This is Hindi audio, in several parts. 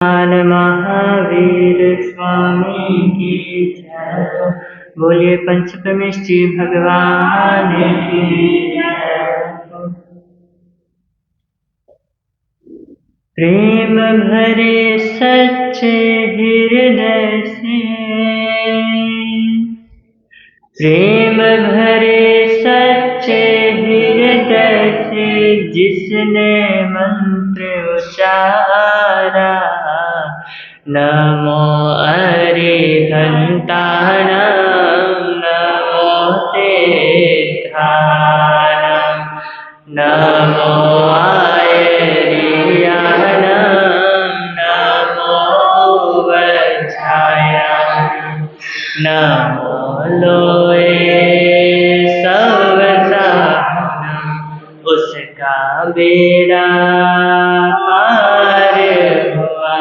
महावीर स्वामी की जय। बोलिए पंच परमेष्ठी भगवान की जय। प्रेम भरे सच्चे हृदय से, प्रेम भरे सच्चे हृदय से जिसने मंत्र उच्चारा, नमो अरिहंताणं नमो सिद्धाणं नमो आयर्याणं नमो वज्रायाणं नमो लोये सर्वसाधारणं। उसका बेड़ा पार हुआ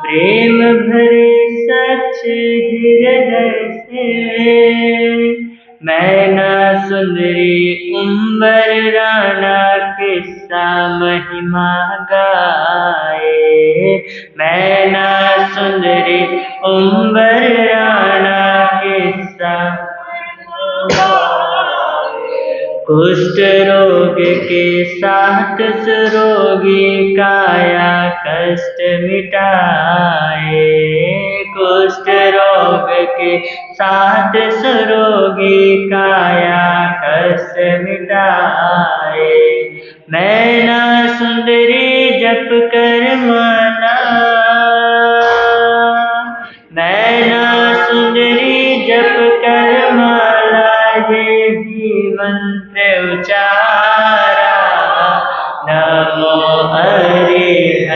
प्रेम भरे सच्चे हृदय से। मैना सुंदरी उम्बर राना किस्सा महिमा गाए, मैना सुंदरी उम्बर राना किस्सा। कुष्ठ रोग के साथ रोगी काया कष्ट मिटाए, कुष्ठ रोग के साथ रोगी काया कष्ट मिटाए। मैना सुंदरी जप कर माला, मैना सुंदरी जप कर माला ये भी मंत्र उचारा, नमो अरिहंताणं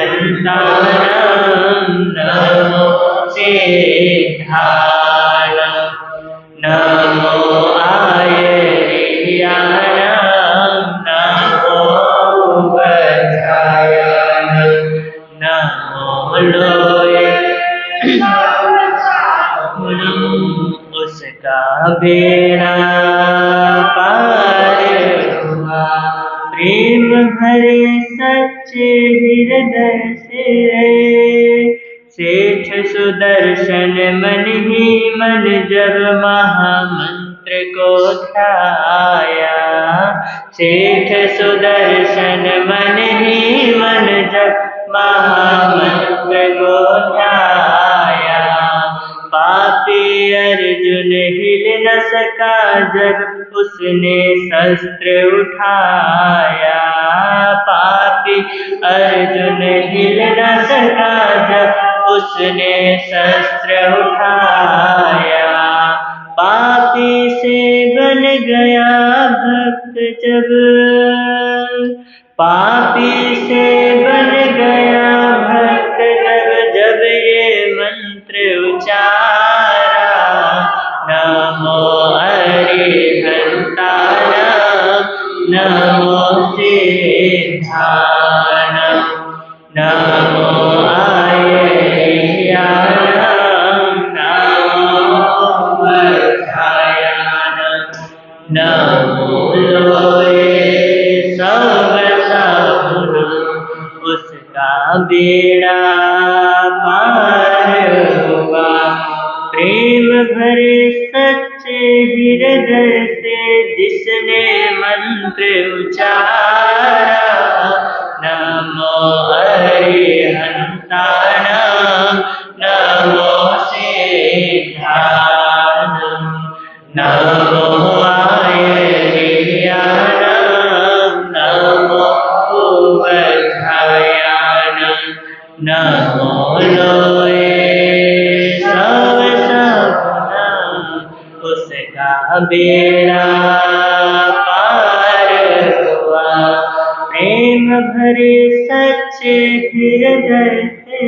नमो सिद्धाणं नमो आयर्याणं नमो वज्रायाणं नमो लोये। उसका बेड़ा पार हुआ प्रेम भरे सच्चे हृदय से। सेठ सुदर्शन मन ही मन जब महामंत्र को ध्याया, सेठ सुदर्शन मन ही मन जब महामंत्र को ध्याया। पापी अर्जुन हिल न सका जब उसने शस्त्र उठाया, पापी अर्जुन हिल न सका जब उसने शस्त्र उठाया। पापी से बन गया भक्त जब, पापी से बन गया भक्त जब ये मंत्र उचारा, नमो अरिहंताणं नमो सिद्धाणं नमो आयर्याणं नमो वज्रायाणं नमो लोये सर्वसाधारणं। उसका बेड़ा पार हुआ प्रेम भरे सच्चे हृदय से जिसने मंत्र उचारा, नमो अरिहंताणं नमो सिद्धाणं नमो आयर्याणं नमो वज्रायाणं नमो लोये उसका बेड़ा पार हुआ प्रेम भरे सच्चे हृदय से।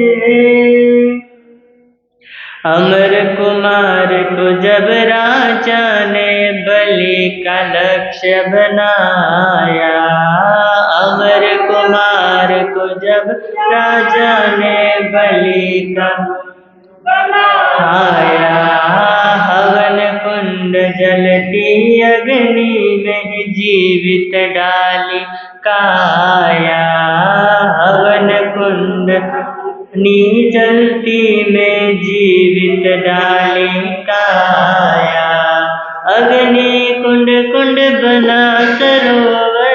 अमर कुमार को जब राजा ने बलि का लक्ष्य बनाया, अमर कुमार को जब राजा ने बलि का बनाया, हवन कुंड जलती अग्नि में जीवित डाली काया, हवन कुंड नी जलती में जीवित डाली काया। अग्नि कुंड कुंड बना सरोवर,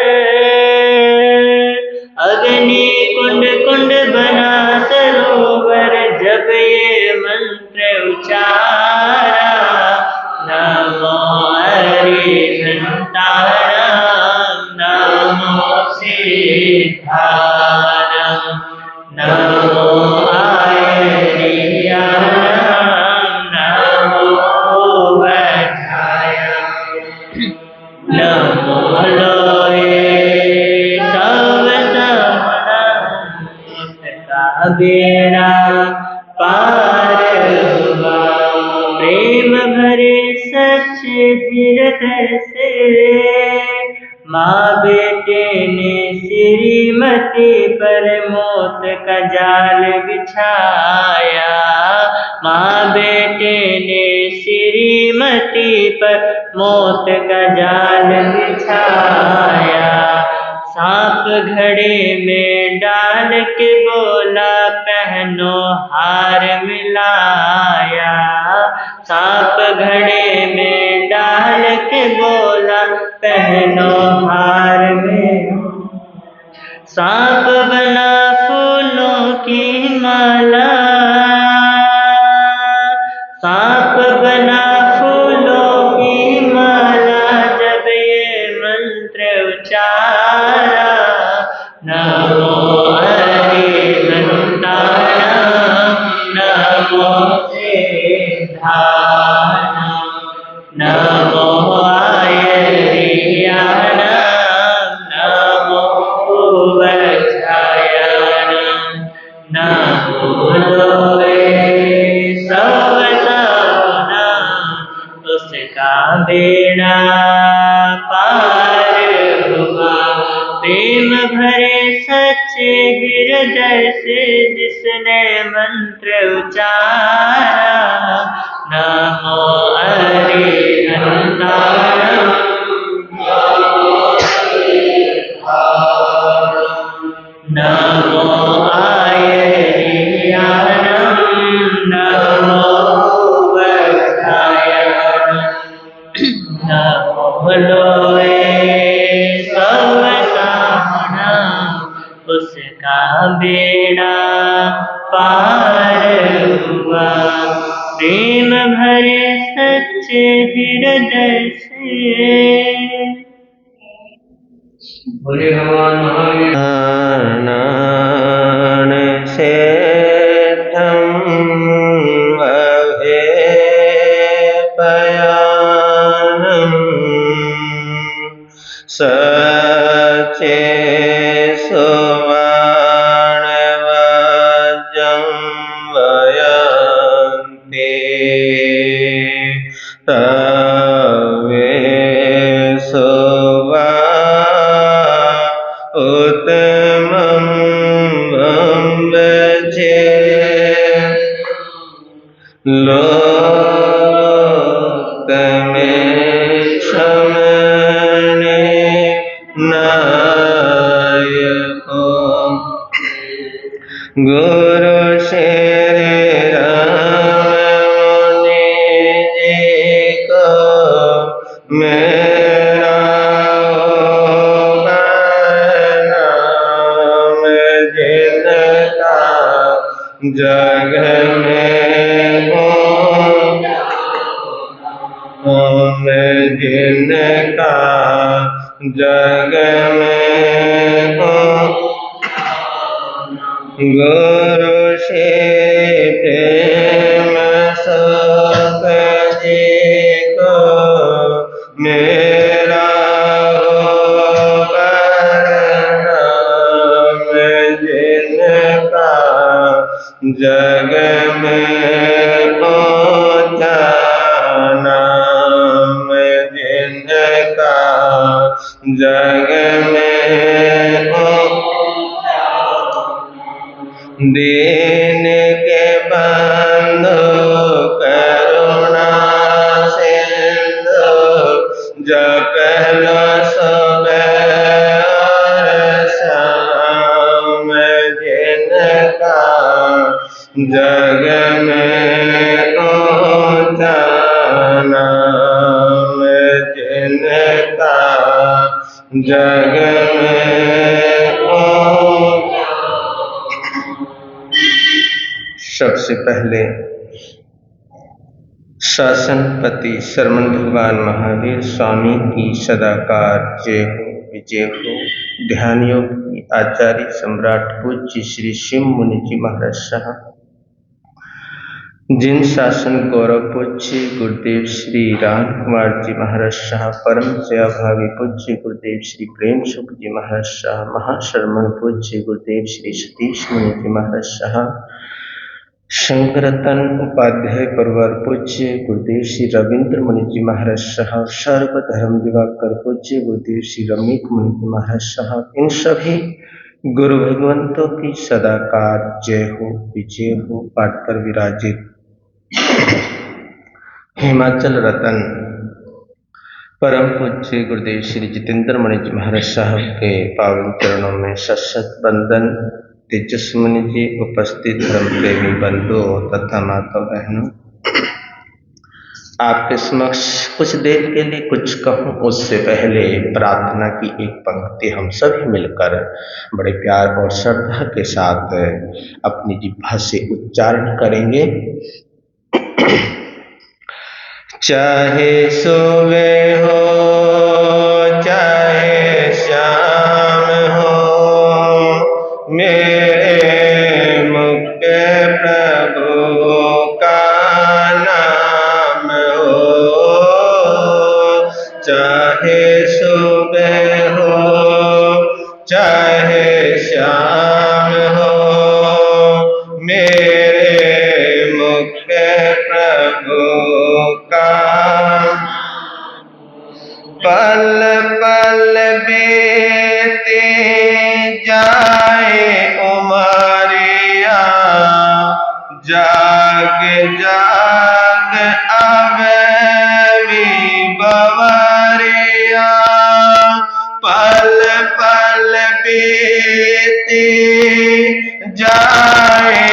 अग्नि कुंड कुंड बना सरोवर, जब ये मंत्र उचारा। नमो हरिघंटाणां, नमो सिद्धारं, नमो आयर्याणां, नमो वज्राय, नमो लोहे तव समनं, उसका बेड़ा पार हुआ। प्रेम भरे सच्चे हृदय से माँ बेटे ने श्रीमती पर मौत का जाल बिछाया। माँ बेटे ने श्रीमती पर मौत का जाल बिछाया। सांप घड़े में डाल के बोला पहनो हार मिलाया। सांप घड़े में डाल के बोला पहनो हार में। सांप बना फूलों की माला, सांप बना फूलों की माला, जब ये मंत्र उचारा। नमो हरिघंटाणां, नमो सिद्धारं, नमो आयर्याणां, नमो वज्राय, नमो लोहे तव समनं, उसका बेड़ा पार हुआ। प्रेम भरे सच्चे हृदय से जिसने मंत्र उचारा। नमो हरिघंटाणां, नमो आयर्याणां, नमो वज्राय, नमो लोहे तव समनं, उसका बेड़ा पार हुआ। प्रेम भरे सच्चे हृदय से। बोले भगवान महावीर। सचे सुवर्णवज्रं वयन्ति तवे सुवा उत्तमं वन्दे गुरु श्री राम मुनि जी को मेरा नाम, जिनका जग में हो, जिनका जग में हो। गुरु श्री प्रेम सुख जी को मेरा हो प्रणाम, जिनका जग में पहुँचा नाम, जिनका जग में दीन के बंधु करुणा सिंधु, जप लो सुबह और शाम, जिनका जग में ऊंचा नाम जिनका, जग में ऊंचा। सबसे पहले शासनपति शरमन भगवान महावीर स्वामी की सदाकार जय हो, विजय हो। ध्यान योगी आचार्य सम्राट पूज्य श्री शिव मुनि जी महाराज साहब, जिन शासन गौरव पूज्य गुरुदेव श्री राम कुमार जी महाराज साहब, परम सेवा भावी पूज्य गुरुदेव श्री प्रेम सुख जी महाराज साहब, महाशर्मन पूज्य गुरुदेव श्री सतीश मुनि जी महाराज साहब, शंकरतन उपाध्याय परिवार पूज्य गुरुदेव श्री रविंद्र मुनि जी महाराज साहब, सर्वधर्म दिवाकर पूज्य गुरुदेव श्री रमेश मुनि जी महाराज साहब, इन सभी गुरु भगवंतों की सदाकार जय हो, विजय हो पाठ कर विराजित हिमाचल रतन परम पूज्य गुरुदेव श्री जितेंद्र मुनि जी महाराज साहब के पावन चरणों में सशत बंदन। तेजस्वी मुनि जी, उपस्थित धर्म प्रेमी बंधुओं तथा माता बहनों, आपके समक्ष कुछ देर के लिए कुछ कहूं उससे पहले प्रार्थना की एक पंक्ति हम सभी मिलकर बड़े प्यार और श्रद्धा के साथ अपनी जिह्वा से उच्चारण करेंगे। चाहे सुबह हो चाहे शाम हो, मेरे मुख पे प्रभु का नाम हो। चाहे सुबह हो चाहे शाम हो, मेरे मुख पे प्रभु का। पल पल बीते जाए उमरिया, जाग जाग आवे बवरिया। पल पल बीते जाए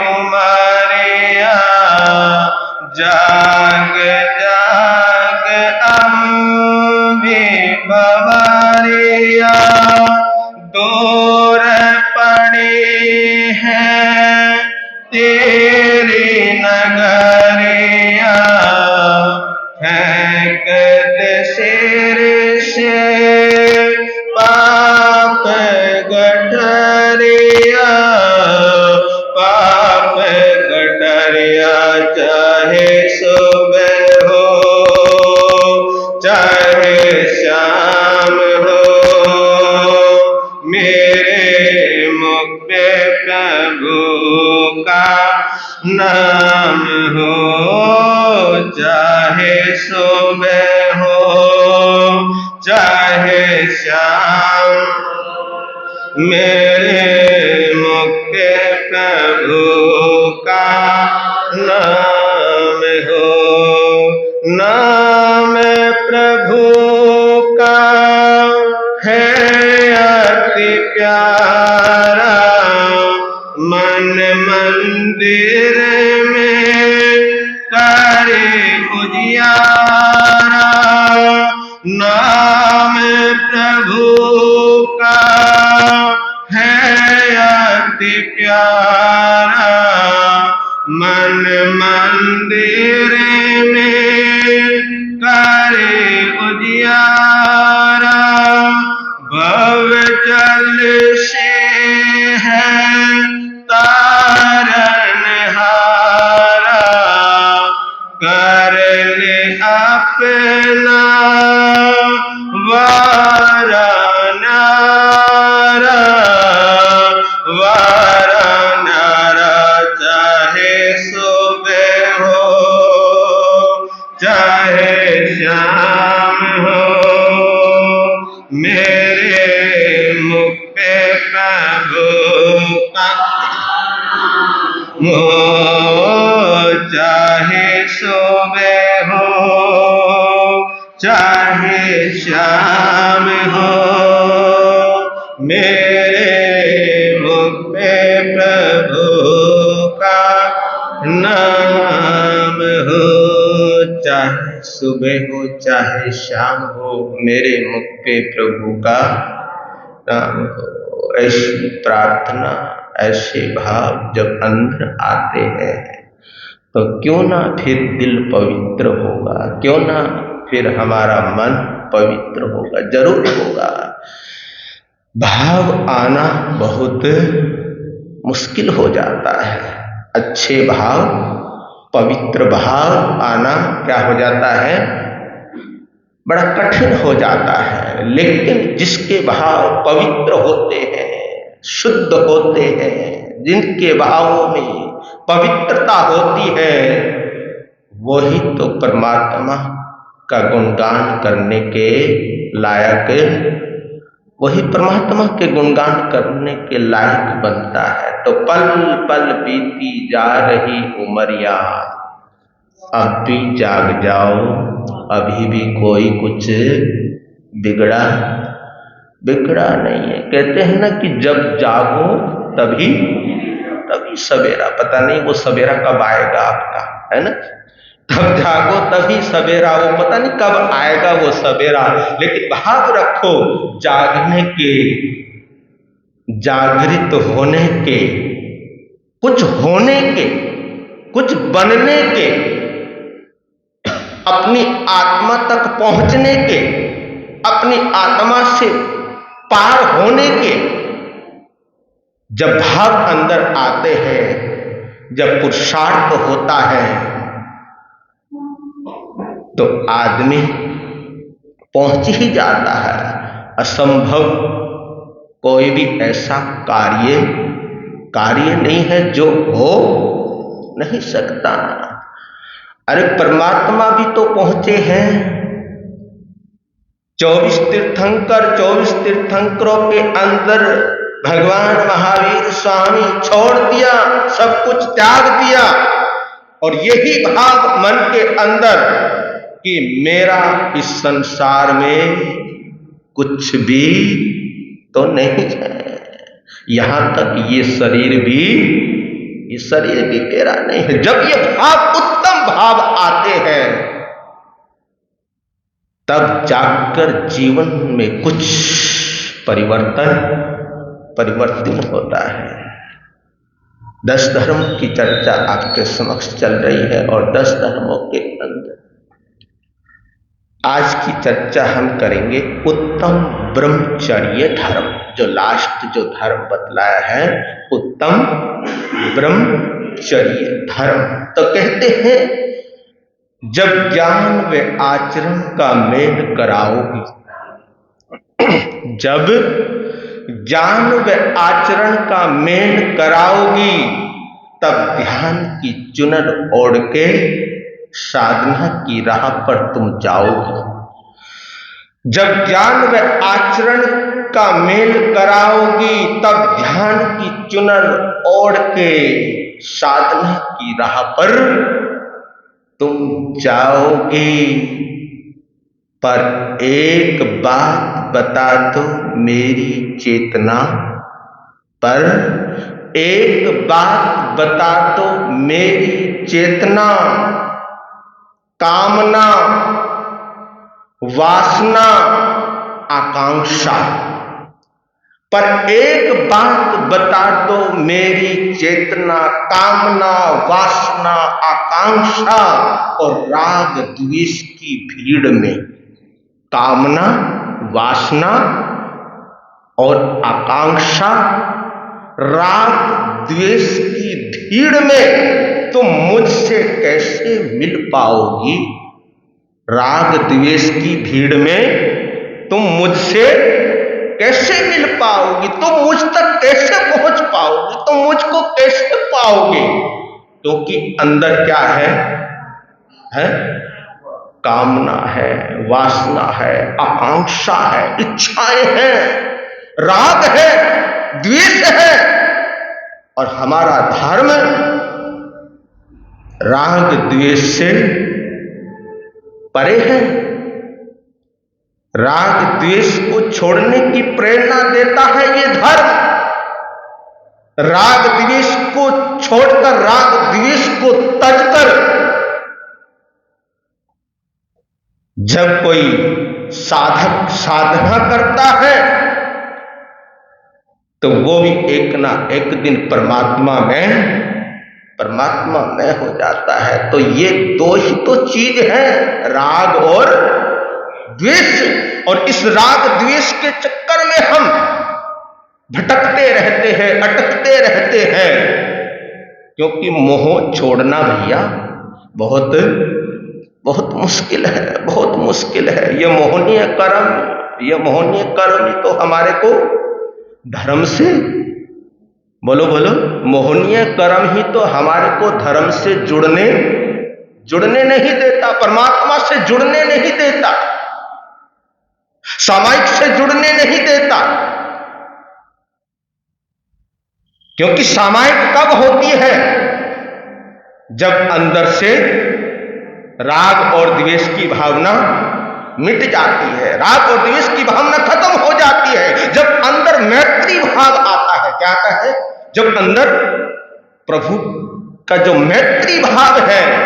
उमरिया, जाग जाग अम्बे बवरिया। दूर पड़ी है तेरी नगरिया, फेंक दे सिर से पाप गठरिया, पाप गठरिया। चाहे सुबह हो चाहे शाम हो, मेरे मुख पे प्रभु का नाम हो। चाहे सुबह हो चाहे शाम, मेरे मुख पे प्रभु का नाम हो। नाम प्रभु का है अति प्यारा, मन मंदिर में करे उजियारा। नाम प्रभु का है अति प्यारा, मन मंदिर में करे उजियारा। भव जल से है तारन हारा, कर ले अपना वारा नारा, वारा नारा। चाहे सुबह हो चाहे शाम हो, मेरे मुख पे प्रभु का हो। चाहे सुबह हो चाहे शाम हो, मेरे मुख पे प्रभु का नाम हो, चाहे सुबह हो चाहे शाम हो, मेरे मुख पे प्रभु का नाम हो। ऐसी प्रार्थना, ऐसे भाव जब अंदर आते हैं तो क्यों ना फिर दिल पवित्र होगा, क्यों ना फिर हमारा मन पवित्र होगा, जरूर होगा। भाव आना बहुत मुश्किल हो जाता है, अच्छे भाव, पवित्र भाव आना क्या हो जाता है, बड़ा कठिन हो जाता है। लेकिन जिसके भाव पवित्र होते हैं, शुद्ध होते हैं, जिनके भावों में पवित्रता होती है, वही तो परमात्मा का गुणगान करने के लायक, वही परमात्मा के गुणगान करने के लायक बनता है। तो पल पल बीती जा रही उमरिया, अब भी जाग जाओ, अभी भी कोई कुछ बिगड़ा नहीं है। कहते हैं ना कि जब जागो तभी सवेरा, पता नहीं वो सवेरा कब आएगा आपका, है ना। तब जागो तभी सवेरा, वो पता नहीं कब आएगा वो सवेरा। लेकिन भाव रखो जागने के, जागृत होने के, कुछ होने के, कुछ बनने के, अपनी आत्मा तक पहुंचने के, अपनी आत्मा से पार होने के। जब भाव अंदर आते हैं, जब पुरुषार्थ होता है, तो आदमी पहुंच ही जाता है। असंभव कोई भी ऐसा कार्य नहीं है जो हो नहीं सकता। अरे परमात्मा भी तो पहुंचे हैं। 24 तीर्थंकरों के अंदर भगवान महावीर स्वामी छोड़ दिया, सब कुछ त्याग दिया, और यही भाव मन के अंदर कि मेरा इस संसार में कुछ भी तो नहीं है, यहां तक ये शरीर भी मेरा नहीं है। जब ये भाव, उत्तम भाव आते हैं, तब जाकर जीवन में कुछ परिवर्तन होता है। 10 धर्म की चर्चा आपके समक्ष चल रही है, और 10 धर्मों के अंदर आज की चर्चा हम करेंगे उत्तम ब्रह्मचर्य धर्म। जो लास्ट जो धर्म बतलाया है, उत्तम ब्रह्मचर्य धर्म। तो कहते हैं जब ज्ञान व आचरण का मेल कराओगी, जब ज्ञान व आचरण का मेल कराओगी, तब ध्यान की चुनर ओढ़ के साधना की राह पर तुम जाओगी। जब ज्ञान व आचरण का मेल कराओगी, तब ध्यान की चुनर ओढ़ के साधना की राह पर तुम जाओगी। पर एक बात बता दो मेरी चेतना, पर एक बात बता दो मेरी चेतना, कामना, वासना, आकांक्षा, पर एक बात बता दो मेरी चेतना, कामना, वासना, आकांक्षा और राग द्वेष की भीड़ में, कामना, वासना और आकांक्षा, राग द्वेष की भीड़ में तुम मुझसे कैसे मिल पाओगी? राग द्वेष की भीड़ में तुम मुझसे कैसे मिल पाओगी? तुम मुझ तक कैसे पहुंच पाओगी? तुम मुझको कैसे पाओगे? क्योंकि अंदर क्या है? कामना है, वासना है, आकांक्षा है, इच्छाएं हैं, राग है, द्वेष है। और हमारा धर्म राग द्वेष से परे है। राग द्वेष को छोड़ने की प्रेरणा देता है ये धर्म। राग द्वेष को छोड़कर राग द्वेष को जब कोई साधक साधना करता है तो वो भी एक ना एक दिन परमात्मा में हो जाता है। तो ये दो ही तो चीज है, राग और द्वेष। और इस राग द्वेष के चक्कर में हम भटकते रहते हैं, अटकते रहते हैं, क्योंकि मोह छोड़ना भैया बहुत बहुत मुश्किल है, बहुत मुश्किल है। ये मोहनीय कर्म ही तो हमारे को धर्म से, बोलो बोलो, मोहनीय कर्म ही तो हमारे को धर्म से जुड़ने नहीं देता, परमात्मा से जुड़ने नहीं देता, सामायिक से जुड़ने नहीं देता। क्योंकि सामायिक कब होती है? जब अंदर से राग और द्वेष की भावना मिट जाती है, राग और द्वेष की भावना खत्म हो जाती है, जब अंदर मैत्री भाव आता है। क्या आता है? जब अंदर प्रभु का जो मैत्री भाव है,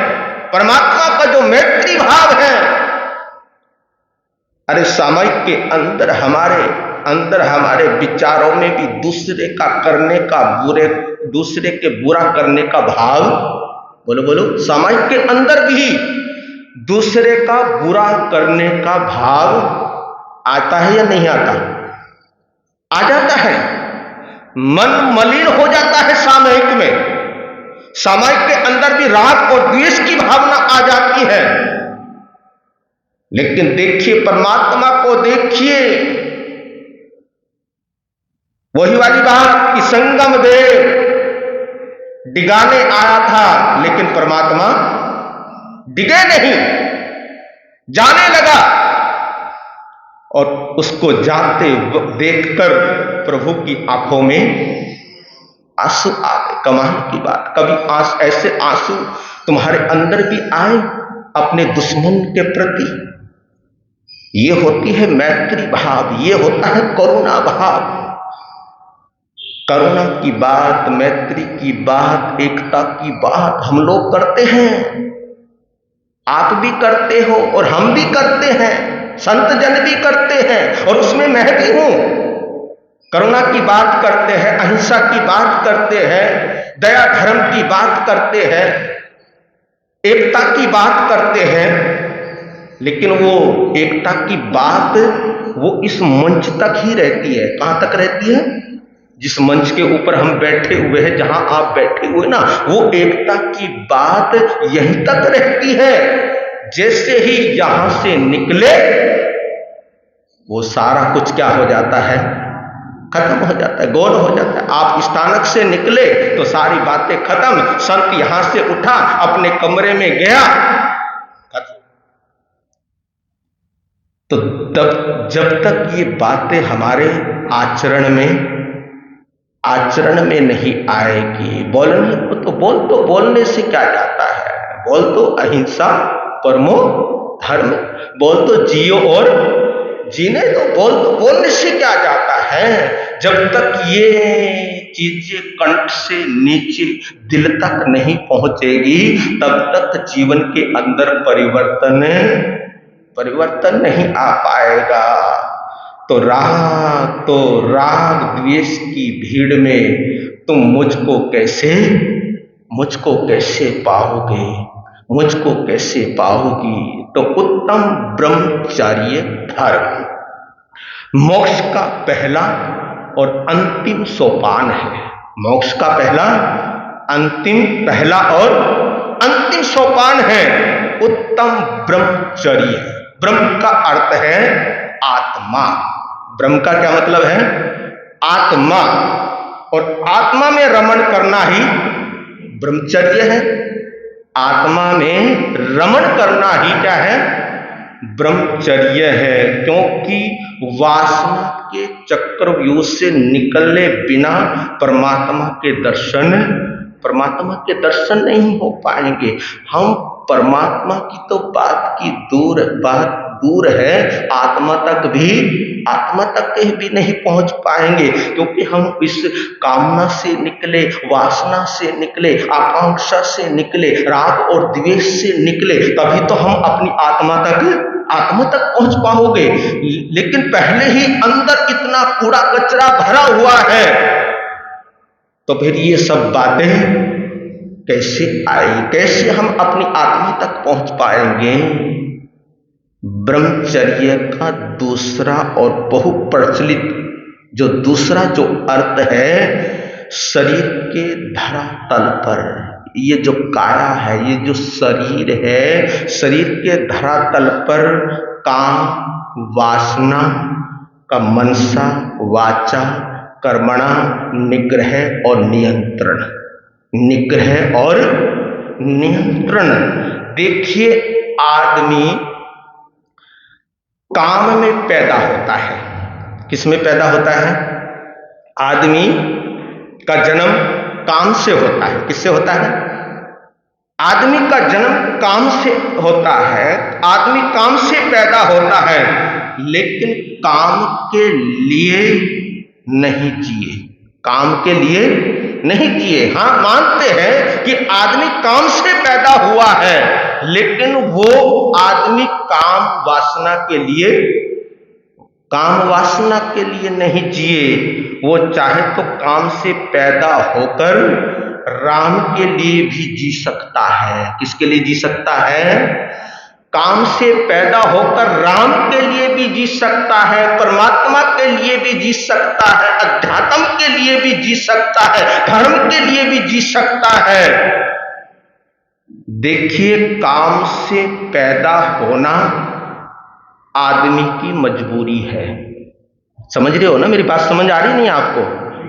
परमात्मा का जो मैत्री भाव है। अरे सामायिक के अंदर हमारे विचारों में भी दूसरे का करने का, दूसरे के बुरा करने का भाव, बोलो बोलो, सामायिक के अंदर भी दूसरे का बुरा करने का भाव आता है या नहीं आता? आ जाता है। मन मलिन हो जाता है सामायिक में। सामायिक के अंदर भी राग और द्वेष की भावना आ जाती है। लेकिन देखिए परमात्मा को, देखिए वही वाली बात कि संगम देव डिगाने आया था, लेकिन परमात्मा डिगे नहीं, जाने लगा। और उसको जाते देखकर प्रभु की आंखों में आंसू आ गए। कमाल की बात, कभी ऐसे आंसू तुम्हारे अंदर भी आए अपने दुश्मन के प्रति? ये होती है मैत्री भाव, ये होता है करुणा भाव। करुणा की बात, मैत्री की बात, एकता की बात हम लोग करते हैं। आप भी करते हो और हम भी करते हैं, संत जन भी करते हैं, और उसमें मैं भी हूं। करुणा की बात करते हैं, अहिंसा की बात करते हैं, दया धर्म की बात करते हैं, एकता की बात करते हैं। लेकिन वो एकता की बात वो इस मंच तक ही रहती है। कहां तक रहती है? जिस मंच के ऊपर हम बैठे हुए हैं, जहां आप बैठे हुए ना, वो एकता की बात यहीं तक रहती है। जैसे ही यहां से निकले वो सारा कुछ क्या हो जाता है? खत्म हो जाता है, गौण हो जाता है। आप स्थानक से निकले तो सारी बातें खत्म। संत यहां से उठा, अपने कमरे में गया, खत्म। तो तब जब तक ये बातें हमारे आचरण में नहीं आएगी, बोलने को तो बोलने से क्या जाता है? बोल तो अहिंसा परमो धर्म, बोल तो जियो और जीने दो, बोलने से क्या जाता है? जब तक ये चीजें कंठ से नीचे दिल तक नहीं पहुंचेगी, तब तक जीवन के अंदर परिवर्तन नहीं आ पाएगा। तो राग द्वेष की भीड़ में तुम मुझको कैसे पाओगी? तो उत्तम ब्रह्मचर्य धर्म मोक्ष का पहला और अंतिम सोपान है। मोक्ष का पहला और अंतिम सोपान है उत्तम ब्रह्मचर्य। ब्रह्म का अर्थ है आत्मा। ब्रह्म का क्या मतलब है? आत्मा। और आत्मा में रमण करना ही ब्रह्मचर्य है। आत्मा में रमण करना ही क्या है? ब्रह्मचर्य है। क्योंकि वासना के चक्रव्यूह से निकले बिना परमात्मा के दर्शन नहीं हो पाएंगे। हम परमात्मा की तो बात दूर है, आत्मा तक भी नहीं पहुंच पाएंगे। क्योंकि हम इस कामना से निकले, वासना से निकले, आकांक्षा से निकले, राग और द्वेष से निकले, तभी तो हम अपनी आत्मा तक आत्मा तक पहुंच पाओगे। लेकिन पहले ही अंदर इतना कूड़ा कचरा भरा हुआ है, तो फिर ये सब बातें कैसे आई, कैसे हम अपनी आत्मा तक पहुंच पाएंगे। ब्रह्मचर्य का दूसरा और बहुप्रचलित जो दूसरा जो अर्थ है, शरीर के धरातल पर, ये जो काया है, ये जो शरीर है, शरीर के धरातल पर काम वासना का मनसा वाचा कर्मणा निग्रह और नियंत्रण, निग्रह और नियंत्रण। देखिए, आदमी काम में पैदा होता है। किस में पैदा होता है? आदमी का जन्म काम से होता है। किससे होता है? आदमी का जन्म काम से होता है, आदमी काम से पैदा होता है, लेकिन काम के लिए नहीं जिए, काम के लिए नहीं जिए। हाँ, मानते हैं कि आदमी काम से पैदा हुआ है, लेकिन वो आदमी काम वासना के लिए नहीं जिए। वो चाहे तो काम से पैदा होकर राम के लिए भी जी सकता है। किसके लिए जी सकता है? काम से पैदा होकर राम के लिए भी जी सकता है, परमात्मा के लिए भी जी सकता है, अध्यात्म के लिए भी जी सकता है, धर्म के लिए भी जी सकता है। देखिए, काम से पैदा होना आदमी की मजबूरी है। समझ रहे हो ना? मेरी बात समझ आ रही नहीं आपको?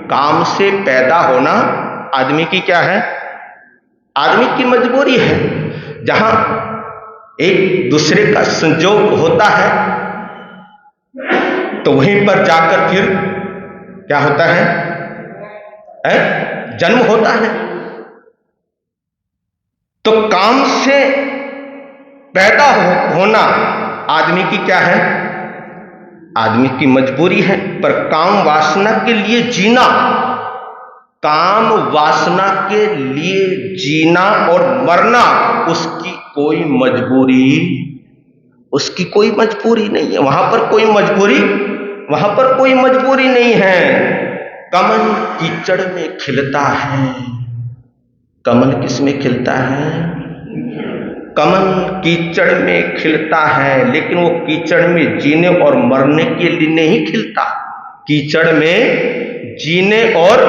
काम से पैदा होना आदमी की क्या है? आदमी की मजबूरी है। जहां एक दूसरे का संयोग होता है, तो वहीं पर जाकर फिर क्या होता है? जन्म होता है। तो काम से पैदा होना आदमी की क्या है? आदमी की मजबूरी है। पर काम वासना के लिए जीना, काम वासना के लिए जीना और मरना उसकी कोई मजबूरी नहीं है। वहां पर कोई मजबूरी नहीं है। कमल कीचड़ में खिलता है। कमल किस में खिलता है? कमल कीचड़ में खिलता है, लेकिन वो कीचड़ में जीने और मरने के लिए नहीं खिलता। कीचड़ में जीने और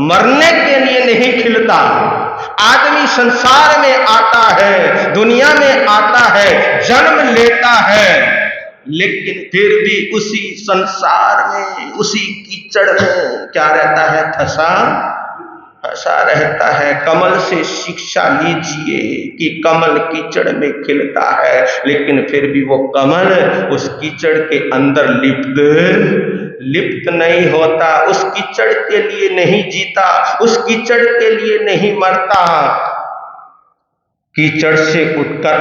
मरने के लिए नहीं खिलता। आदमी संसार में आता है, दुनिया में आता है, जन्म लेता है, लेकिन फिर भी उसी संसार में, उसी कीचड़ में क्या रहता है? फंसा रहता है। कमल से शिक्षा लीजिए कि कमल कीचड़ में खिलता है, लेकिन फिर भी वो कमल उस कीचड़ के अंदर लिप्त नहीं होता, उस कीचड़ के लिए नहीं जीता, उस कीचड़ के लिए नहीं मरता। कीचड़ से उठकर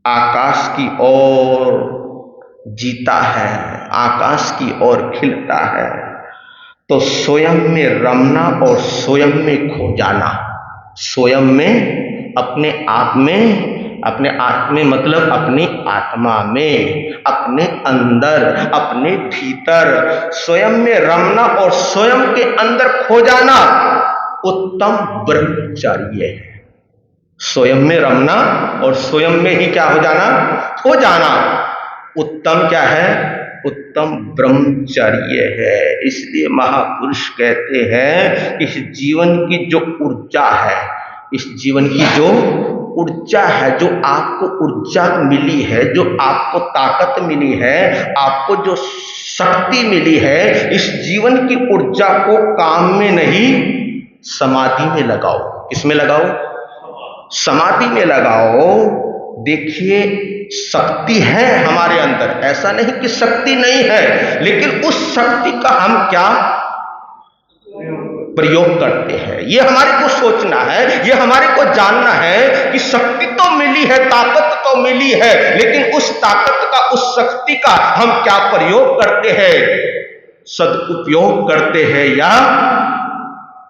आकाश की ओर जीता है, आकाश की ओर खिलता है। तो स्वयं में रमना और स्वयं में खो जाना, स्वयं में, अपने आप में मतलब अपनी आत्मा में, अपने अंदर, अपने भीतर स्वयं में रमना और स्वयं के अंदर खो जाना उत्तम ब्रह्मचर्य है। स्वयं में रमना और स्वयं में ही क्या हो जाना उत्तम क्या है? उत्तम ब्रह्मचर्य है। इसलिए महापुरुष कहते हैं, इस जीवन की जो ऊर्जा है, इस जीवन की जो ऊर्जा है, जो आपको ऊर्जा मिली है, जो आपको ताकत मिली है, आपको जो शक्ति मिली है, इस जीवन की ऊर्जा को काम में नहीं, समाधि में लगाओ। किसमें लगाओ? समाधि में लगाओ। देखिए, शक्ति है हमारे अंदर, ऐसा नहीं कि शक्ति नहीं है, लेकिन उस शक्ति का हम क्या प्रयोग करते हैं, ये हमारे को सोचना है, ये हमारे को जानना है कि शक्ति तो मिली है, ताकत तो मिली है, लेकिन उस ताकत का, उस शक्ति का हम क्या प्रयोग करते हैं? सदुपयोग करते हैं या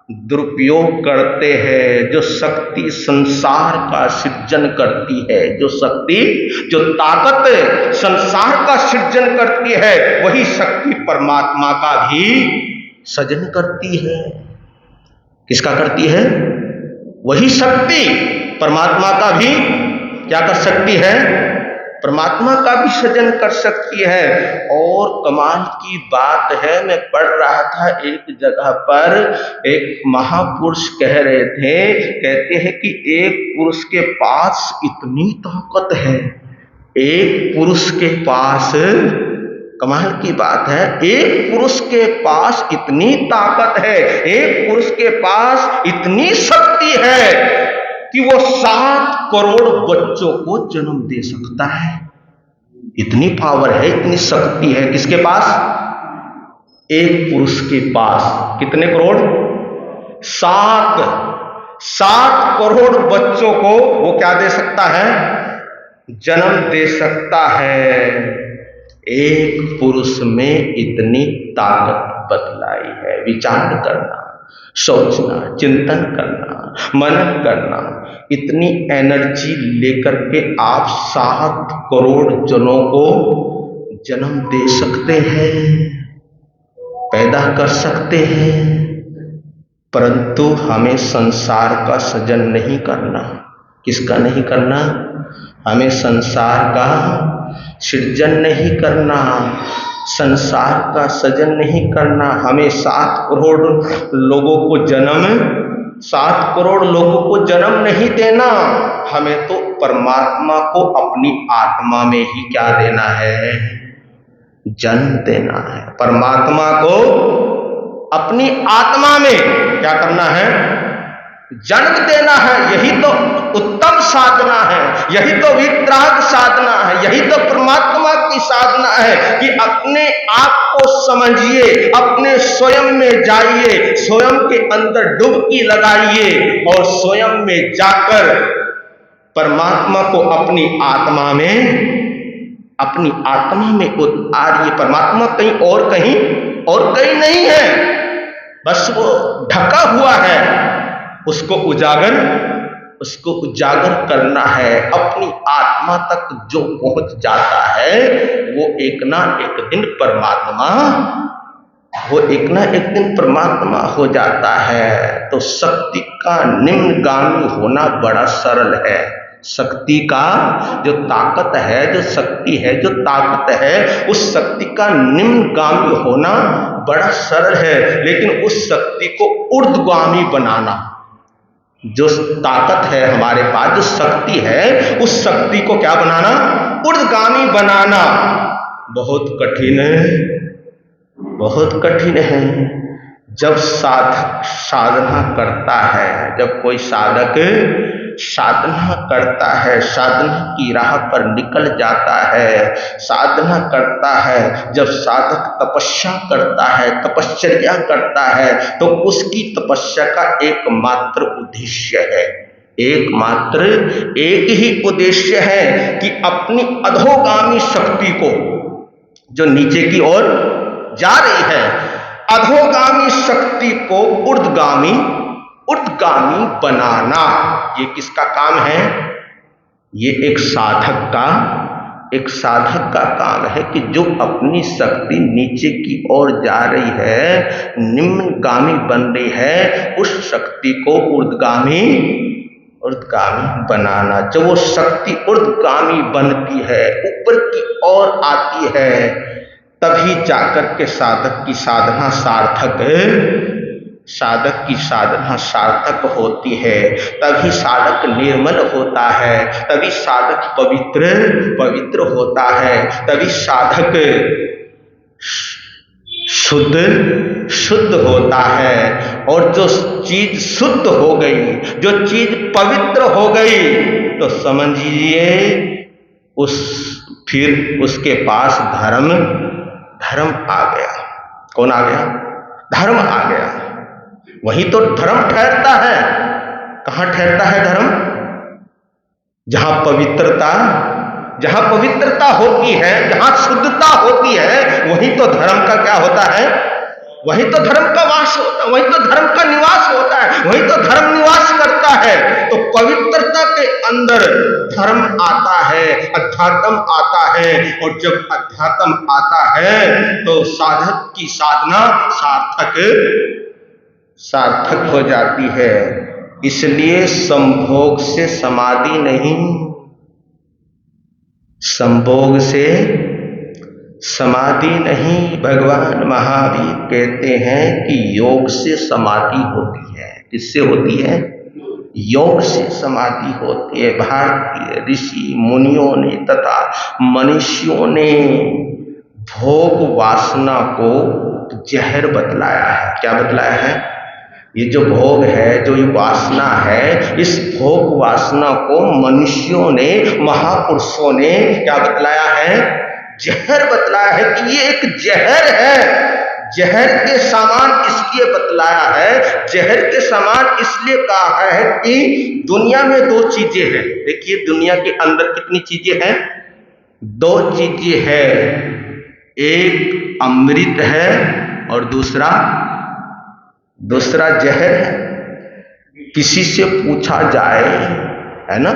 दुरुपयोग करते हैं। जो शक्ति संसार का सृजन करती है, जो शक्ति, जो ताकत संसार का सृजन करती है, वही शक्ति परमात्मा का भी सृजन करती है। किसका करती है? वही शक्ति परमात्मा का भी क्या कर सकती है? परमात्मा का भी सृजन कर सकती है। और कमाल की बात है, मैं पढ़ रहा था एक जगह पर, एक महापुरुष कह रहे थे, कहते हैं कि एक पुरुष के पास इतनी ताकत है, एक पुरुष के पास, कमाल की बात है, एक पुरुष के पास इतनी ताकत है, एक पुरुष के पास इतनी शक्ति है कि वो 7 करोड़ बच्चों को जन्म दे सकता है। इतनी पावर है, इतनी शक्ति है किसके पास? एक पुरुष के पास। कितने करोड़? 7 करोड़ बच्चों को वो क्या दे सकता है? जन्म दे सकता है। एक पुरुष में इतनी ताकत बतलाई है। विचार करना, सोचना, चिंतन करना, मनन करना, इतनी एनर्जी लेकर के आप 7 करोड़ जनों को जन्म दे सकते हैं, पैदा कर सकते हैं। परंतु हमें संसार का सृजन नहीं करना। किसका नहीं करना? हमें संसार का सृजन नहीं करना, संसार का सृजन नहीं करना। हमें 7 करोड़ लोगों को जन्म, 7 करोड़ लोगों को जन्म नहीं देना। हमें तो परमात्मा को अपनी आत्मा में ही क्या देना है? जन्म देना है। परमात्मा को अपनी आत्मा में क्या करना है? जन्म देना है। यही तो उत्तम साधना है, यही तो वितराग साधना है, यही तो परमात्मा की साधना है कि अपने आप को समझिए, अपने स्वयं में जाइए, स्वयं के अंदर डुबकी लगाइए और स्वयं में जाकर परमात्मा को अपनी आत्मा में उतारिए। परमात्मा कहीं और नहीं है, बस वो ढका हुआ है। उसको उजागर करना है। अपनी आत्मा तक जो पहुंच जाता है वो एक ना एक दिन परमात्मा हो जाता है। तो शक्ति का निम्नगामी होना बड़ा सरल है। शक्ति का जो ताकत है, जो शक्ति है, जो ताकत है, उस शक्ति का निम्नगामी होना बड़ा सरल है। लेकिन उस शक्ति को ऊर्ध्वगामी बनाना, जो ताकत है हमारे पास, जो शक्ति है, उस शक्ति को क्या बनाना? ऊर्ध्वगामी बनाना बहुत कठिन है, बहुत कठिन है। जब साधक साधना करता है, जब कोई साधक साधना करता है, साधना की राह पर निकल जाता है, साधना करता है, जब साधक तपस्या करता है, तपश्चर्या करता है, तो उसकी तपस्या का एकमात्र उद्देश्य है, एक ही उद्देश्य है कि अपनी अधोगामी शक्ति को, जो नीचे की ओर जा रही है, अधोगामी शक्ति को ऊर्ध्वगामी बनाना। ये किसका काम है? ये एक साधक का काम है कि जो अपनी शक्ति नीचे की ओर जा रही है, निम्नगामी बन रही है, उस शक्ति को ऊर्ध्वगामी बनाना। जब वो शक्ति ऊर्ध्वगामी बनती है, ऊपर की ओर आती है, तभी जाकर के साधक की साधना सार्थक होती है। तभी साधक निर्मल होता है, तभी साधक पवित्र होता है, तभी साधक शुद्ध होता है। और जो चीज शुद्ध हो गई, जो चीज पवित्र हो गई, तो समझिए फिर उसके पास धर्म आ गया। कौन आ गया? धर्म आ गया। वही तो धर्म ठहरता है। कहाँ ठहरता है धर्म? जहां पवित्रता होती है, जहां शुद्धता होती है, वही तो धर्म का क्या होता है? वही तो धर्म का वास होता है, वही तो धर्म का निवास होता है, वही तो धर्म निवास करता है। तो पवित्रता के अंदर धर्म आता है, अध्यात्म आता है, और जब अध्यात्म आता है तो साधक की साधना सार्थक हो जाती है। इसलिए संभोग से समाधि नहीं, संभोग से समाधि नहीं। भगवान महावीर कहते हैं कि योग से समाधि होती है। किससे होती है? योग से समाधि होती है। भारतीय ऋषि मुनियों ने तथा मनुष्यों ने भोग वासना को जहर बतलाया है। क्या बतलाया है? ये जो भोग है, जो ये वासना है, इस भोग वासना को मनुष्यों ने, महापुरुषों ने क्या बतलाया है? जहर बतलाया है कि ये एक जहर है। जहर के समान इसलिए बतलाया है, जहर के समान इसलिए कहा है कि दुनिया में दो चीजें हैं। देखिए दुनिया के अंदर कितनी चीजें हैं? दो चीजें हैं, एक अमृत है और दूसरा जहर है। किसी से पूछा जाए, है ना,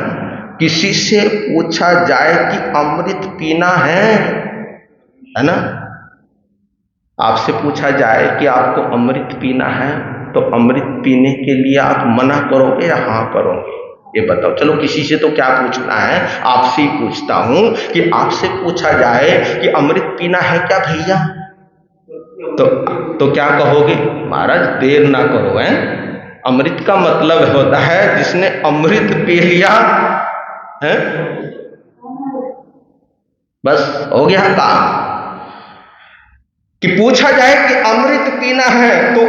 किसी से पूछा जाए कि अमृत पीना है ना, आपसे पूछा जाए कि आपको अमृत पीना है, तो अमृत पीने के लिए आप मना करोगे या हाँ करोगे? ये बताओ। चलो किसी से तो क्या पूछना है, आपसे ही पूछता हूं कि आपसे पूछा जाए कि अमृत पीना है क्या भैया, तो क्या कहोगे? महाराज देर ना करो, है। अमृत का मतलब होता है जिसने अमृत पी लिया है, बस हो गया काम। कि पूछा जाए कि अमृत पीना है, तो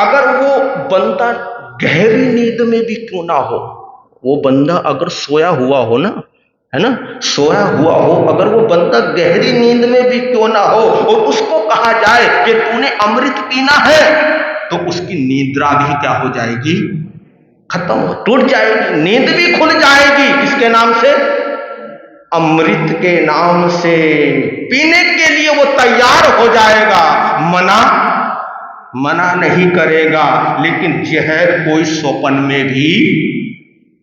अगर वो बंदा गहरी नींद में भी क्यों ना हो, वो बंदा अगर सोया हुआ हो ना, है ना, सोया हुआ हो, अगर वो बंदा गहरी नींद में भी क्यों ना हो और उसको कहा जाए कि तूने अमृत पीना है, तो उसकी निद्रा भी क्या हो जाएगी? खत्म, टूट जाएगी, नींद भी खुल जाएगी। किसके नाम से? अमृत के नाम से। पीने के लिए वो तैयार हो जाएगा, मना नहीं करेगा। लेकिन जहर कोई सोपन में भी,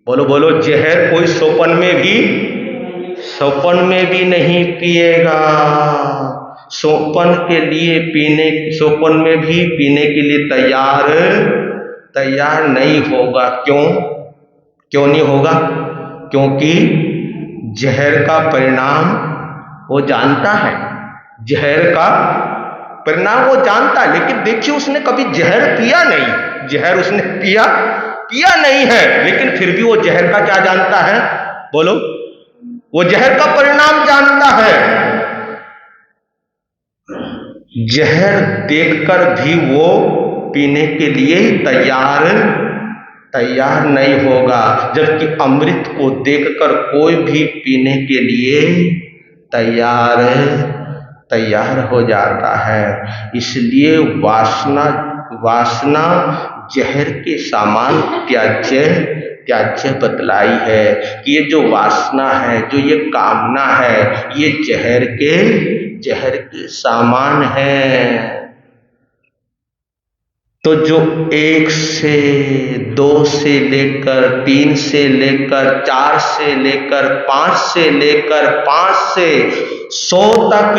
बोलो जहर कोई सोपन में भी नहीं पिएगा। सोपन में भी पीने के लिए तैयार नहीं होगा। क्यों नहीं होगा? क्योंकि जहर का परिणाम वो जानता है, जहर का परिणाम वो जानता है। लेकिन देखिए उसने कभी जहर पिया नहीं, जहर उसने पिया नहीं है, लेकिन फिर भी वो जहर का क्या जानता है? बोलो, वो जहर का परिणाम जानता है। जहर देखकर भी वो पीने के लिए तैयार नहीं होगा, जबकि अमृत को देखकर कोई भी पीने के लिए तैयार हो जाता है। इसलिए वासना जहर के समान त्याज्य बतलाई है कि ये जो वासना है, जो ये कामना है, ये जहर के समान है। तो जो 1 से 2 से लेकर 3 से लेकर 4 से लेकर 5 से लेकर 5 से 100 तक,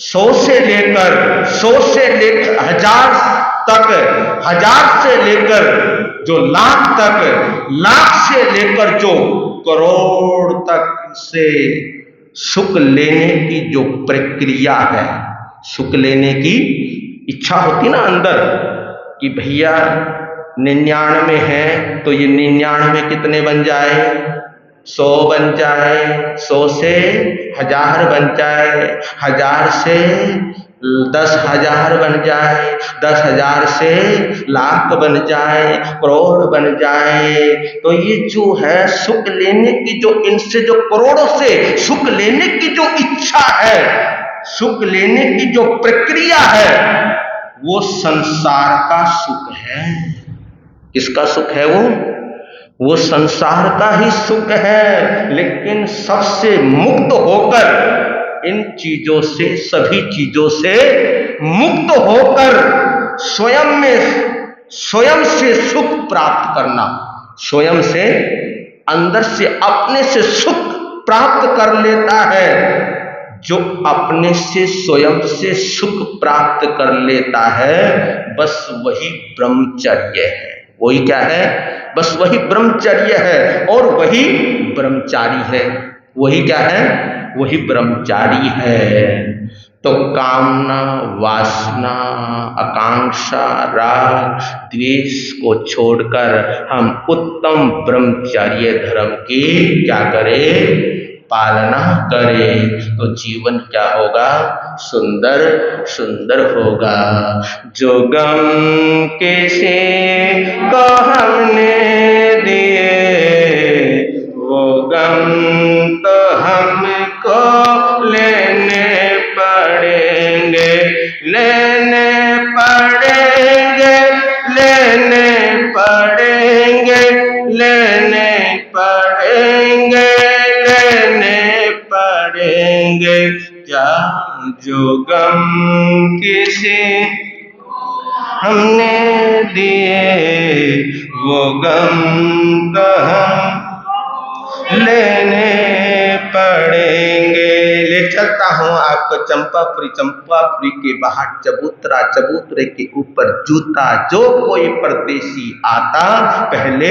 100 से लेकर 1000 तक, 1000 से लेकर जो लाख तक, लाख से लेकर जो करोड़ तक से सुख लेने की जो प्रक्रिया है, सुख लेने की इच्छा होती ना अंदर कि भैया 99 है तो ये 99 कितने बन जाए? 100 बन जाए, 100 से 1000 बन जाए, 1000 से 10,000 बन जाए, 10,000 से लाख बन जाए, करोड़ बन जाए। तो ये जो है सुख लेने की जो, इनसे जो करोड़ों से सुख लेने की जो इच्छा है, सुख लेने की जो प्रक्रिया है, वो संसार का सुख है। किसका सुख है? वो संसार का ही सुख है। लेकिन सबसे मुक्त होकर इन चीजों से, सभी चीजों से मुक्त होकर स्वयं से सुख प्राप्त करना, स्वयं से अंदर से अपने से सुख प्राप्त कर लेता है। जो अपने से स्वयं से सुख प्राप्त कर लेता है, बस वही ब्रह्मचर्य है। वही क्या है? बस वही ब्रह्मचर्य है और वही ब्रह्मचारी है। वही क्या है? वही ब्रह्मचारी है। तो कामना, वासना, आकांक्षा, राग, द्वेष को छोड़कर हम उत्तम ब्रह्मचर्य धर्म की क्या करें? पालना करें। तो जीवन क्या होगा? सुंदर सुंदर होगा। जो गम किसी को हमने दिए, वो गम तो हमको लेने पड़ेंगे, लेने पड़ेंगे, लेने पड़ेंगे, लेने पड़ेंगे, लेने पड़ेंगे। क्या जो गम किसी हमने दिए, वो गम तो हम लेने पड़ेंगे। ले चलता हूँ आपको चंपापुरी, चंपापुरी के बाहर चबूतरा, चबूतरे के ऊपर जूता। जो कोई परदेसी आता पहले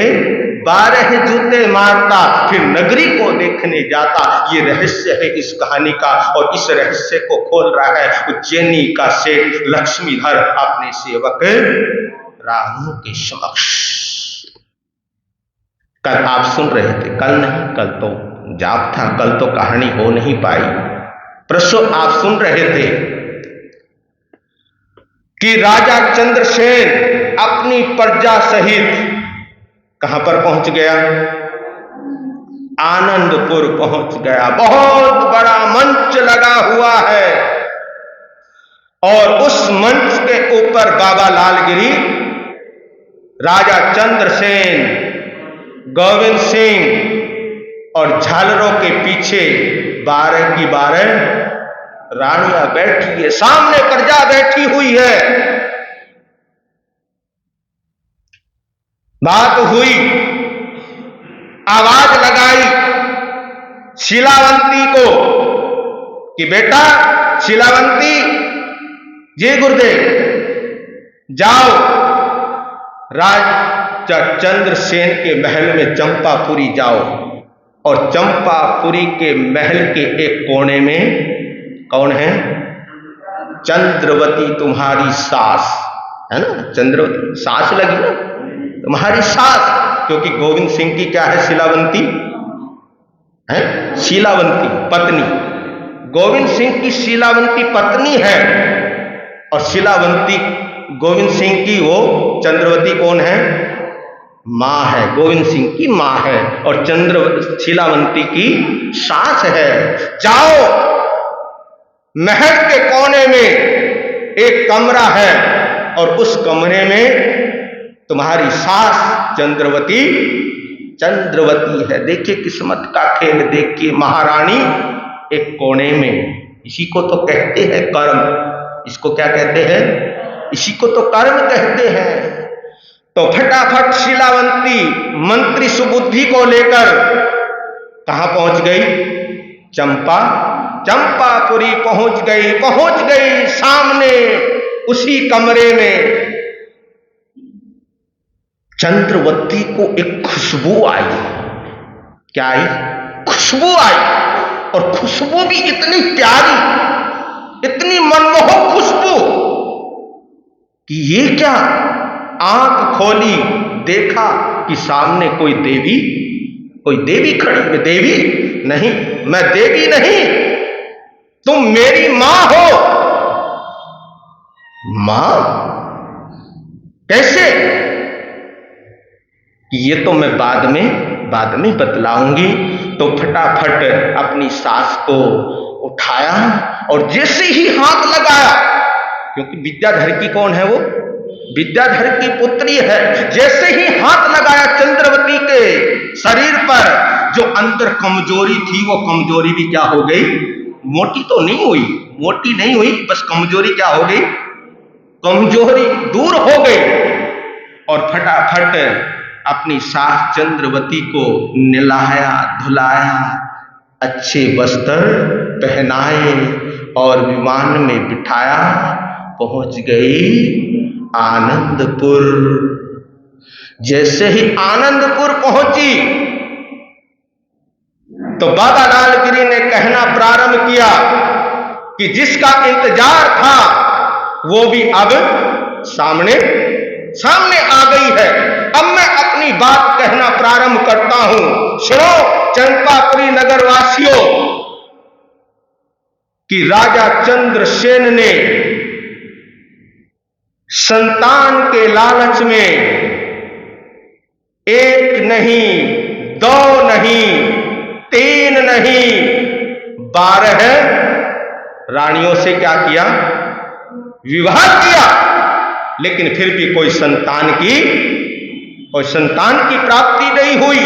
12 जूते मारता, फिर नगरी को देखने जाता। ये रहस्य है इस कहानी का, और इस रहस्य को खोल रहा है उज्जैनी का सेठ लक्ष्मीधर अपने सेवक रामू के समक्ष। कल आप सुन रहे थे, कल नहीं, कल तो जाप था, कल तो कहानी हो नहीं पाई। परसों आप सुन रहे थे कि राजा चंद्रसेन अपनी प्रजा सहित कहां पर पहुंच गया? आनंदपुर पहुंच गया। बहुत बड़ा मंच लगा हुआ है और उस मंच के ऊपर बाबा लालगिरी, राजा चंद्रसेन, गोविंद सिंह और झालरों के पीछे 12 की 12 रानियां बैठी है, सामने प्रजा बैठी हुई है। बात हुई, आवाज लगाई शीलावंती को कि बेटा शीलावंती, जी गुरुदेव, जाओ राजा चंद्रसेन के महल में चंपापुरी जाओ, और चंपापुरी के महल के एक कोने में कौन है? चंद्रवती, तुम्हारी सास है ना। चंद्रवती सास लगी ना, तुम्हारी सास, क्योंकि गोविंद सिंह की क्या है? शीलावंती है, शीलावंती पत्नी। गोविंद सिंह की शीलावंती पत्नी है, और शीलावंती गोविंद सिंह की वो चंद्रवती कौन है? मां है। गोविंद सिंह की मां है और शीलावंती की सास है। जाओ, महल के कोने में एक कमरा है और उस कमरे में तुम्हारी सास चंद्रवती है। देखिए किस्मत का खेल, देखिए महारानी एक कोने में। इसी को तो कहते हैं कर्म। इसको क्या कहते हैं? इसी को तो कर्म कहते हैं। तो फटाफट शीलावंती मंत्री सुबुद्धि को लेकर कहां पहुंच गई? चंपापुरी पहुंच गई। सामने उसी कमरे में चंद्रवती को एक खुशबू आई। क्या आई? खुशबू आई, और खुशबू भी इतनी प्यारी, इतनी मनमोहक खुशबू कि ये क्या? आंख खोली, देखा कि सामने कोई देवी खड़ी है। देवी नहीं, मैं देवी नहीं, तुम मेरी मां हो। मां? कैसे? ये तो मैं बाद में बतलाऊंगी। तो फटाफट अपनी सास को उठाया और जैसे ही हाथ लगाया, क्योंकि विद्याधर की कौन है? वो विद्याधर की पुत्री है। जैसे ही हाथ लगाया चंद्रवती के शरीर पर, जो अंदर कमजोरी थी वो कमजोरी भी क्या हो गई? मोटी तो नहीं हुई, मोटी नहीं हुई, बस कमजोरी क्या हो गई, कमजोरी दूर हो गई। और फटाफट अपनी सास चंद्रवती को नहलाया धुलाया, अच्छे वस्त्र पहनाए और विमान में बिठाया, पहुंच गई आनंदपुर। जैसे ही आनंदपुर पहुंची तो बाबा लालगिरी ने कहना प्रारंभ किया कि जिसका इंतजार था वो भी अब सामने आ गई है। अब मैं अपनी बात कहना प्रारंभ करता हूं। सुनो चंपापुरी नगर वासियों, कि राजा चंद्रसेन ने संतान के लालच में एक नहीं, दो नहीं, तीन नहीं, 12 रानियों से क्या किया, विवाह किया, लेकिन फिर भी कोई संतान की प्राप्ति नहीं हुई।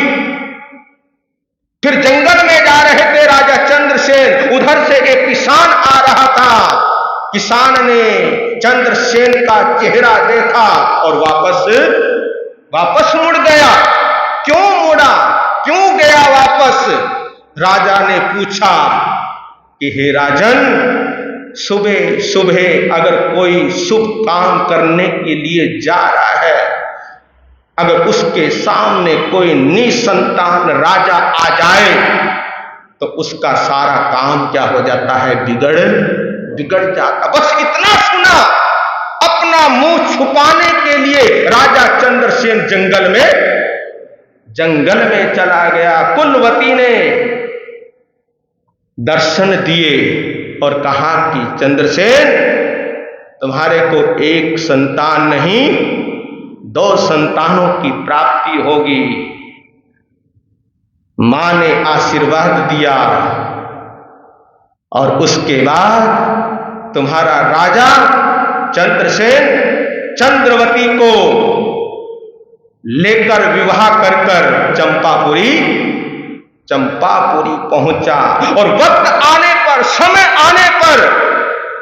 फिर जंगल में जा रहे थे राजा चंद्रसेन, उधर से एक किसान आ रहा था। किसान ने चंद्रसेन का चेहरा देखा और वापस मुड़ गया। क्यों मुड़ा, क्यों गया वापस? राजा ने पूछा कि हे राजन, सुबह सुबह अगर कोई शुभ काम करने के लिए जा रहा है, अगर उसके सामने कोई निसंतान राजा आ जाए तो उसका सारा काम क्या हो जाता है, बिगड़ जाता। बस इतना सुना, अपना मुंह छुपाने के लिए राजा चंद्रसेन जंगल में चला गया। कुलवती ने दर्शन दिए और कहा कि चंद्रसेन, तुम्हारे को एक संतान नहीं 2 संतानों की प्राप्ति होगी। मां ने आशीर्वाद दिया और उसके बाद तुम्हारा राजा चंद्रसेन चंद्रवती को लेकर विवाह कर चंपापुरी पहुंचा। और वक्त आने पर, समय आने पर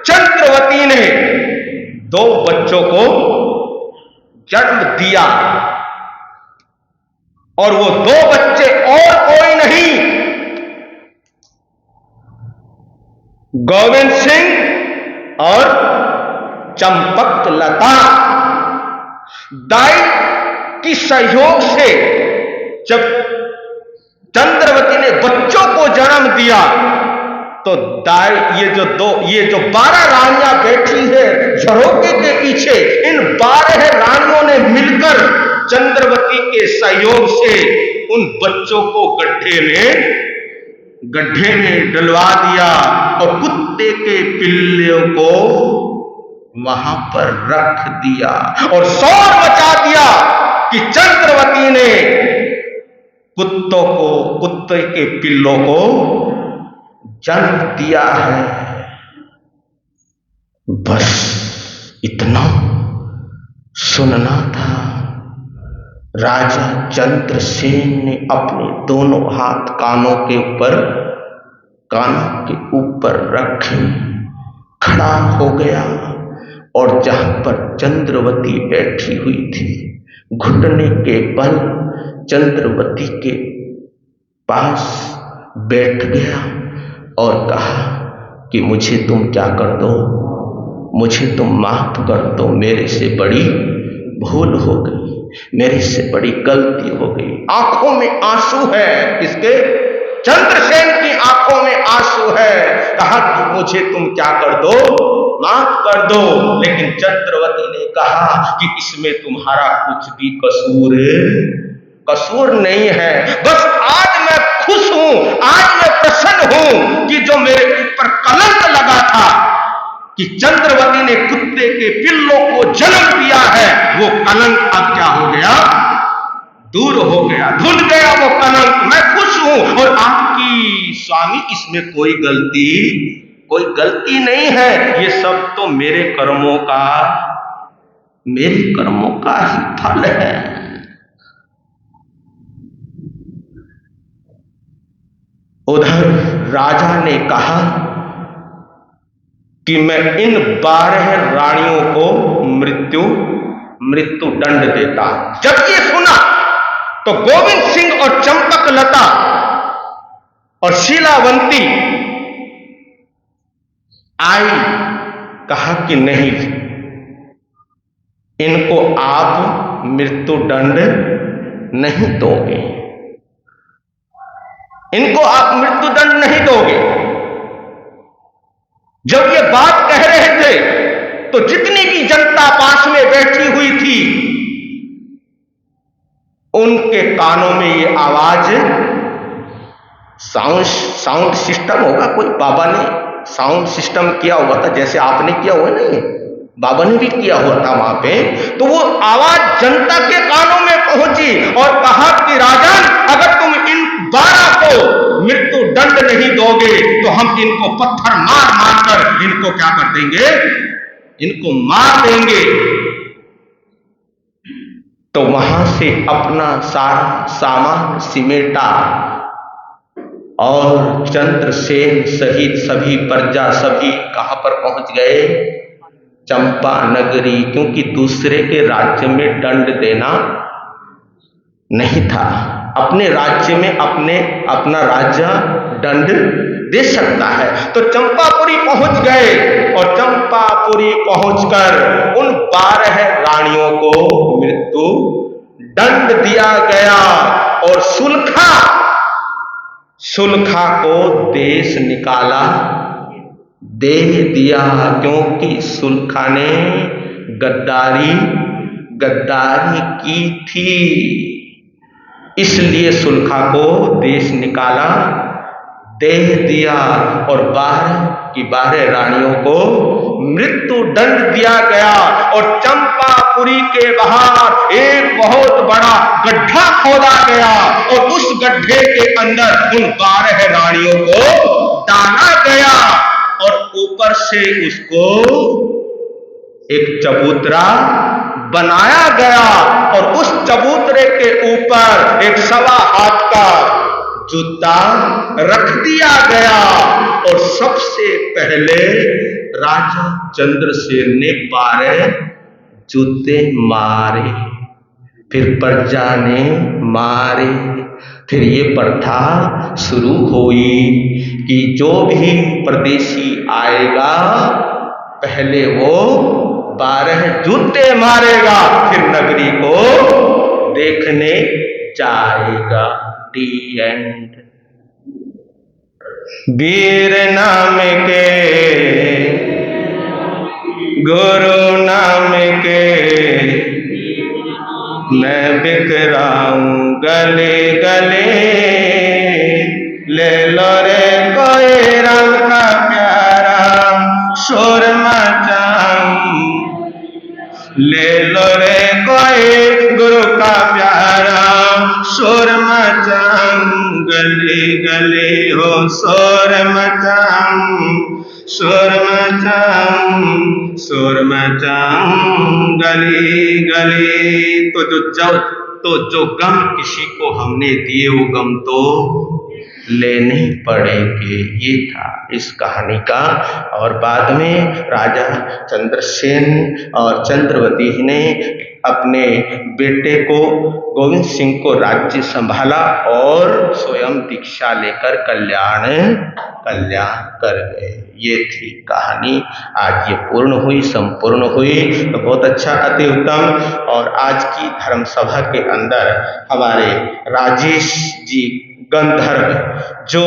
चंद्रवती ने 2 बच्चों को जन्म दिया। और वो 2 बच्चे और कोई नहीं, गोविंद सिंह और चंपकलता। दाई की सहयोग से जब चंद्रवती ने बच्चों को जन्म दिया तो ये जो 12 रानियां बैठी है झरोके के पीछे, इन 12 रानियों ने मिलकर चंद्रवती के सहयोग से उन बच्चों को गड्ढे में डलवा दिया और कुत्ते के पिल्लों को वहां पर रख दिया और शोर मचा दिया कि चंद्रवती ने कुत्ते के पिल्लों को जन्म दिया है। बस इतना सुनना था। राजा चंद्रसेन ने अपने दोनों हाथ कानों के ऊपर रखे, खड़ा हो गया और जहां पर चंद्रवती बैठी हुई थी, घुटने के बल चंद्रवती के पास बैठ गया और कहा कि मुझे तुम क्या कर दो, मुझे तुम माफ कर दो, मेरे से बड़ी भूल हो गई, मेरे से बड़ी गलती हो गई। आंखों में आंसू है, किसके? चंद्रसेन की आंखों में आंसू है। कहा कि मुझे तुम क्या कर दो, माफ कर दो। लेकिन चंद्रवती ने कहा कि इसमें तुम्हारा कुछ भी कसूर नहीं है। बस आज मैं खुश हूं, आज मैं प्रसन्न हूं कि जो मेरे ऊपर कलंक लगा था कि चंद्रवती ने कुत्ते के पिल्लों को जन्म दिया है, वो कलंक अब क्या हो गया, दूर हो गया, धुल गया वो कलंक। मैं खुश हूं और आपकी स्वामी इसमें कोई गलती नहीं है। ये सब तो मेरे कर्मों का ही फल है। उधर राजा ने कहा कि मैं इन 12 रानियों को मृत्यु दंड देता। जब ये सुना तो गोविंद सिंह और चंपकलता और शीलावंती आई, कहा कि नहीं, इनको आप मृत्यु दंड नहीं दोगे, इनको आप मृत्यु दंड नहीं दोगे। जब ये बात कह रहे थे तो जितनी भी जनता पास में बैठी हुई थी उनके कानों में ये आवाज, साउंड सिस्टम होगा, कोई बाबा ने साउंड सिस्टम किया हुआ था, जैसे आपने किया हुआ नहीं, बाबा ने भी किया हुआ था वहां पे। तो वो आवाज जनता के कानों में पहुंची और कहा कि राजन, अगर तुम इन 12 को मृत्यु दंड नहीं दोगे तो हम इनको पत्थर मार कर इनको क्या कर देंगे, इनको मार देंगे। तो वहां से अपना सारा सामान सिमेटा और चंद्रसेन सहित सभी प्रजा सभी कहां पर पहुंच गए, चंपा नगरी, क्योंकि दूसरे के राज्य में दंड देना नहीं था। अपने राज्य में अपना राजा दंड दे सकता है। तो चंपापुरी पहुंच गए और चंपापुरी पहुंचकर उन 12 रानियों को मृत्यु दंड दिया गया और सुलखा को देश निकाला दे दिया, क्योंकि सुलखा ने गद्दारी की थी, इसलिए सुलखा को देश निकाला दे दिया और 12 रानियों को मृत्यु दंड दिया गया। और चंपापुरी के बाहर एक बहुत बड़ा गड्ढा खोदा गया और उस गड्ढे के अंदर उन 12 रानियों को डाला गया और ऊपर से उसको एक चबूतरा बनाया गया और उस चबूतरे के ऊपर एक 1.25 हाथ का जूता रख दिया गया। और सबसे पहले राजा चंद्रसेन ने 12 जूते मारे, फिर प्रजा ने मारे। फिर ये प्रथा शुरू हुई कि जो भी परदेशी आएगा पहले वो 12 जूते मारेगा, फिर नगरी को देखने जाएगा। दी एंड। वीर नाम के गुरु नाम के मैं बिखराऊं गले गले, ले लो रे कोई राम का प्यारा शोर मचाऊं, ले लो रे कोई गुरु का प्यारा शोर मचाऊं, गले गले हो शोर मचाऊं, शोर मचाऊं, शोर मचाऊं गली गली। तो जो गम किसी को हमने दिए वो गम तो लेने पड़ेंगे, ये था इस कहानी का। और बाद में राजा चंद्रसेन और चंद्रवती ने अपने बेटे को गोविंद सिंह को राज्य संभाला और स्वयं दीक्षा लेकर कल्याण कर गए। ये थी कहानी। आज ये पूर्ण हुई, संपूर्ण हुई, तो बहुत अच्छा, अति उत्तम। और आज की धर्म सभा के अंदर हमारे राजेश जी गंधर्व जो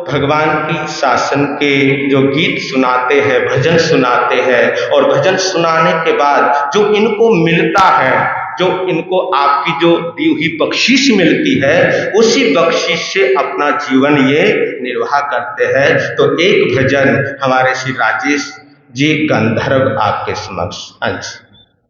भगवान की शासन के जो गीत सुनाते हैं, भजन सुनाते हैं, और भजन सुनाने के बाद जो इनको मिलता है, जो इनको आपकी जो दी हुई बख्शीश मिलती है, उसी बख्शीश से अपना जीवन ये निर्वाह करते हैं। तो एक भजन हमारे श्री राजेश जी गंधर्व आपके समक्ष।